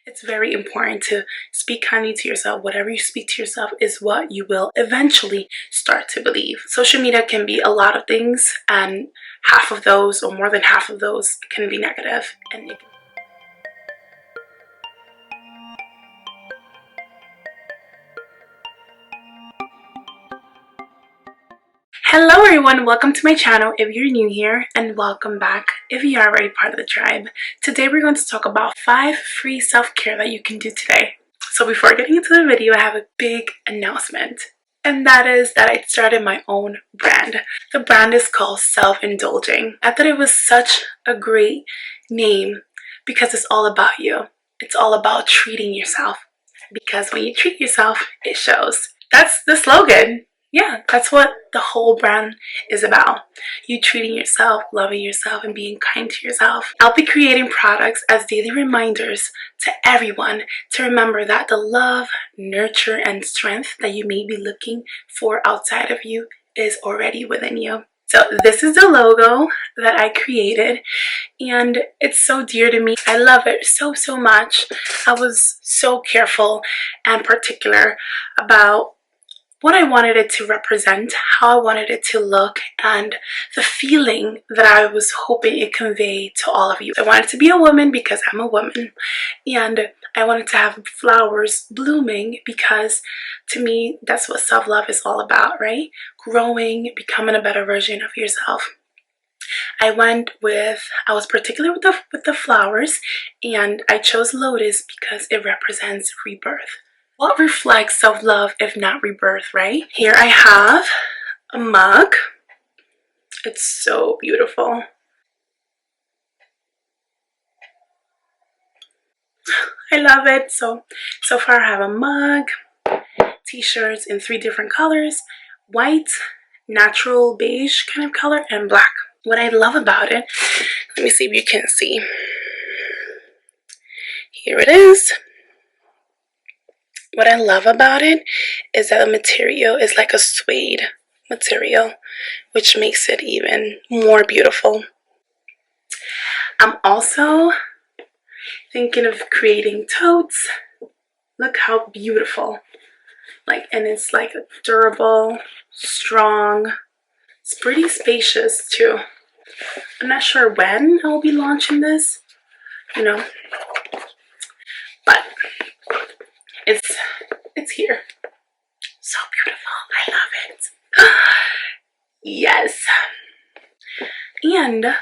It's very important to speak kindly to yourself. Whatever you speak to yourself is what you will eventually start to believe. Social media can be a lot of things, and half of those, or more than half of those, can be negative. And hello everyone, welcome to my channel if you're new here, and welcome back if you are already part of the tribe. Today we're going to talk about 5 free self-care that you can do today. So before getting into the video, I have a big announcement, and that is that I started my own brand. The brand is called Self-Indulging. I thought it was such a great name because it's all about you. It's all about treating yourself, because when you treat yourself, it shows. That's the slogan. Yeah, that's what the whole brand is about. You treating yourself, loving yourself, and being kind to yourself. I'll be creating products as daily reminders to everyone to remember that the love, nurture, and strength that you may be looking for outside of you is already within you. So this is the logo that I created, and it's so dear to me. I love it so much. I was so careful and particular about what I wanted it to represent, how I wanted it to look, and the feeling that I was hoping it conveyed to all of you. I wanted to be a woman because I'm a woman, and I wanted to have flowers blooming because to me that's what self-love is all about, right? Growing, becoming a better version of yourself. I was particular with the flowers, and I chose lotus because it represents rebirth. What reflects self-love if not rebirth, right? Here I have a mug. It's so beautiful. I love it. So far I have a mug, t-shirts in 3 different colors: white, natural beige kind of color, and black. What I love about it, let me see if you can see. Here it is. What I love about it is that the material is like a suede material, which makes it even more beautiful. I'm also thinking of creating totes. Look how beautiful. And it's like durable, strong. It's pretty spacious too. I'm not sure when I'll be launching this, but it's here. So beautiful. I love it. Yes. And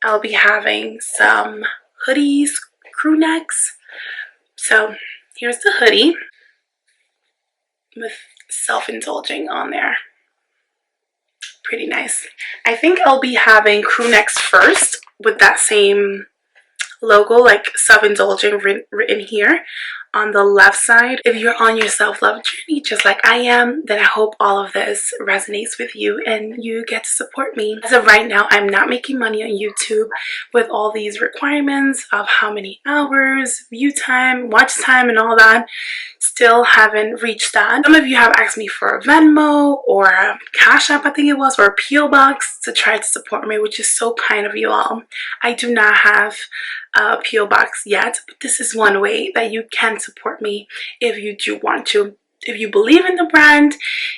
I'll be having some hoodies, crew necks. So here's the hoodie with Self-Indulging on there. Pretty nice. I think I'll be having crew necks first with that same logo, like Self-Indulging written here on the left side. If you're on your self-love journey just like I am, then I hope all of this resonates with you and you get to support me. As of right now, I'm not making money on YouTube with all these requirements of how many hours, view time, watch time, and all that. Still haven't reached that. Some of you have asked me for a Venmo or a Cash App, I think it was, or a P.O. Box to try to support me, which is so kind of you all. I do not have a P.O. Box yet, but this is one way that you can support me if you do want to. If you believe in the brand,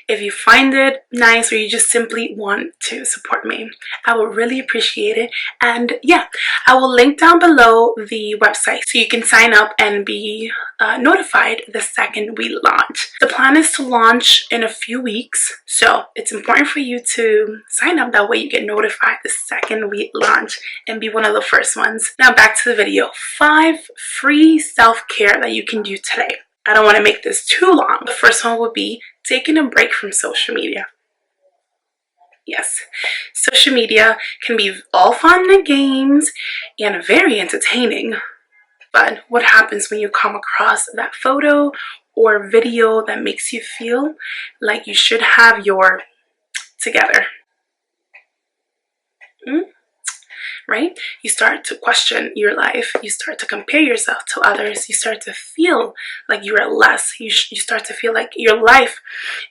if you find it nice, or you just simply want to support me, I would really appreciate it. And yeah, I will link down below the website so you can sign up and be notified the second we launch. The plan is to launch in a few weeks, so it's important for you to sign up. That way you get notified the second we launch and be one of the first ones. Now back to the video. 5 free self-care that you can do today. I don't want to make this too long. The first one would be taking a break from social media. Yes, social media can be all fun and games and very entertaining. But what happens when you come across that photo or video that makes you feel like you should have your together? Right? You start to question your life. You start to compare yourself to others. You start to feel like you are less. You start to feel like your life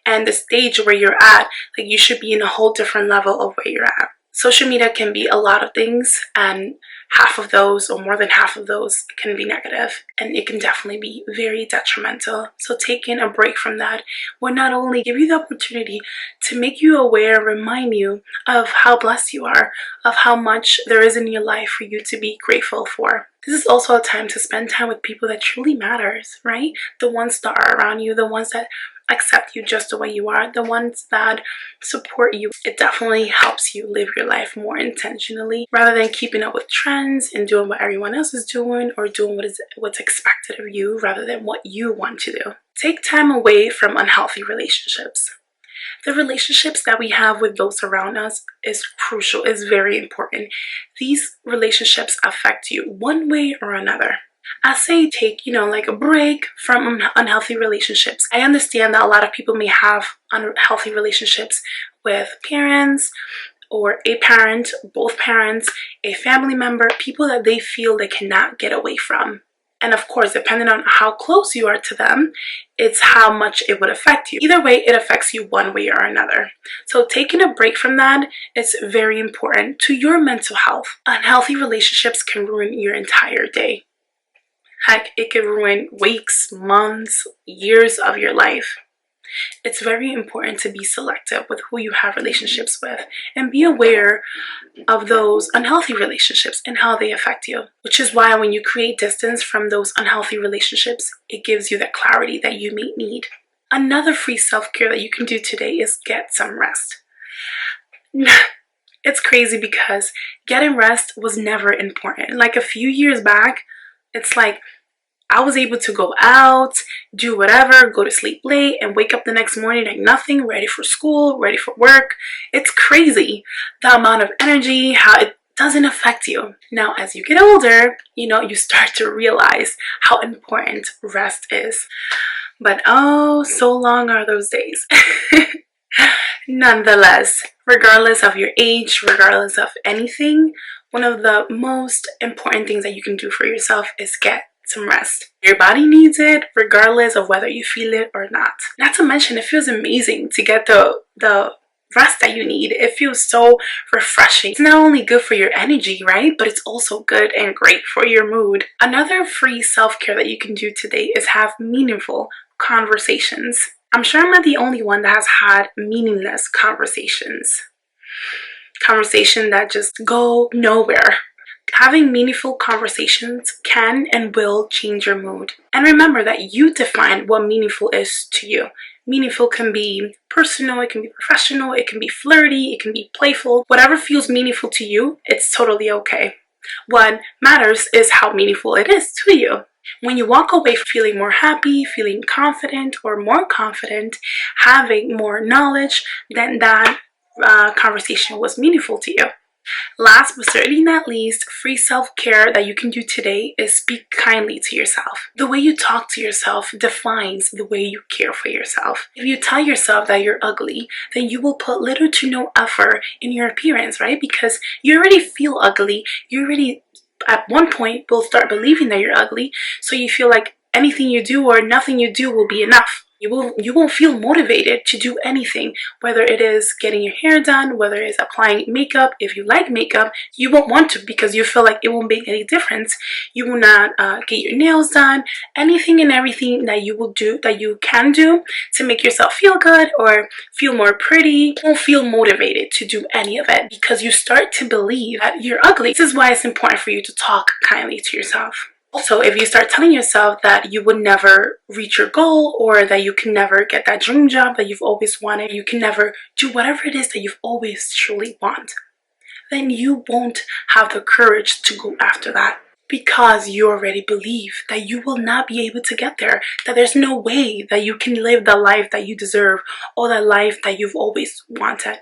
and the stage where you're at, like you should be in a whole different level of where you're at. Social media can be a lot of things, and half of those or more than half of those can be negative, and it can definitely be very detrimental. So taking a break from that will not only give you the opportunity to make you aware, remind you of how blessed you are, of how much there is in your life for you to be grateful for. This is also a time to spend time with people that truly matters, right? The ones that are around you, the ones that accept you just the way you are, the ones that support you. It definitely helps you live your life more intentionally rather than keeping up with trends and doing what everyone else is doing, or doing what's expected of you rather than what you want to do. Take time away from unhealthy relationships. The relationships that we have with those around us is crucial, is very important. These relationships affect you one way or another. I say take, like a break from unhealthy relationships. I understand that a lot of people may have unhealthy relationships with parents, or a parent, both parents, a family member, people that they feel they cannot get away from. And of course, depending on how close you are to them, it's how much it would affect you. Either way, it affects you one way or another. So taking a break from that is very important to your mental health. Unhealthy relationships can ruin your entire day. Heck, it can ruin weeks, months, years of your life. It's very important to be selective with who you have relationships with and be aware of those unhealthy relationships and how they affect you. Which is why when you create distance from those unhealthy relationships, it gives you that clarity that you may need. Another free self-care that you can do today is get some rest. It's crazy because getting rest was never important. Like a few years back, it's like I was able to go out, do whatever, go to sleep late, and wake up the next morning like nothing, ready for school, ready for work. It's crazy the amount of energy, how it doesn't affect you. Now, as you get older, you start to realize how important rest is. But oh, so long are those days. Nonetheless, regardless of your age, regardless of anything, one of the most important things that you can do for yourself is get some rest. Your body needs it regardless of whether you feel it or not. Not to mention, it feels amazing to get the rest that you need. It feels so refreshing. It's not only good for your energy, right? But it's also good and great for your mood. Another free self-care that you can do today is have meaningful conversations. I'm sure I'm not the only one that has had meaningless conversations. Conversation that just go nowhere. Having meaningful conversations can and will change your mood. And remember that you define what meaningful is to you. Meaningful can be personal, it can be professional, it can be flirty, it can be playful. Whatever feels meaningful to you, it's totally okay. What matters is how meaningful it is to you. When you walk away feeling more happy, feeling confident or more confident, having more knowledge, then that conversation was meaningful to you. Last but certainly not least, free self-care that you can do today is speak kindly to yourself. The way you talk to yourself defines the way you care for yourself. If you tell yourself that you're ugly, then you will put little to no effort in your appearance, right? Because you already feel ugly. You already, at one point, will start believing that you're ugly. So you feel like anything you do or nothing you do will be enough. You won't feel motivated to do anything, whether it is getting your hair done, whether it is applying makeup. If you like makeup, you won't want to because you feel like it won't make any difference. You will not get your nails done. Anything and everything that you will do, that you can do to make yourself feel good or feel more pretty, you won't feel motivated to do any of it because you start to believe that you're ugly. This is why it's important for you to talk kindly to yourself. Also, if you start telling yourself that you would never reach your goal, or that you can never get that dream job that you've always wanted, you can never do whatever it is that you've always truly want, then you won't have the courage to go after that because you already believe that you will not be able to get there, that there's no way that you can live the life that you deserve or the life that you've always wanted.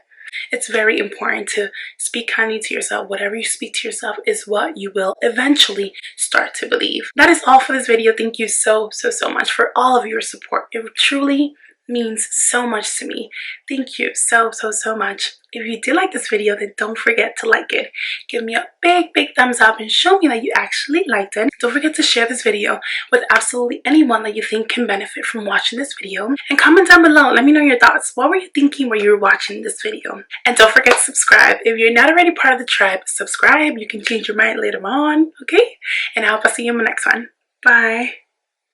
It's very important to speak kindly to yourself. Whatever you speak to yourself is what you will eventually start to believe. That is all for this video. Thank you so much for all of your support. It truly means so much to me. Thank you so much. If you did like this video, then don't forget to like it. Give me a big thumbs up and show me that you actually liked it. Don't forget to share this video with absolutely anyone that you think can benefit from watching this video. And comment down below, let me know your thoughts. What were you thinking when you were watching this video? And don't forget to subscribe. If you're not already part of the tribe, subscribe. You can change your mind later on, okay? And I hope I'll see you in the next one. Bye.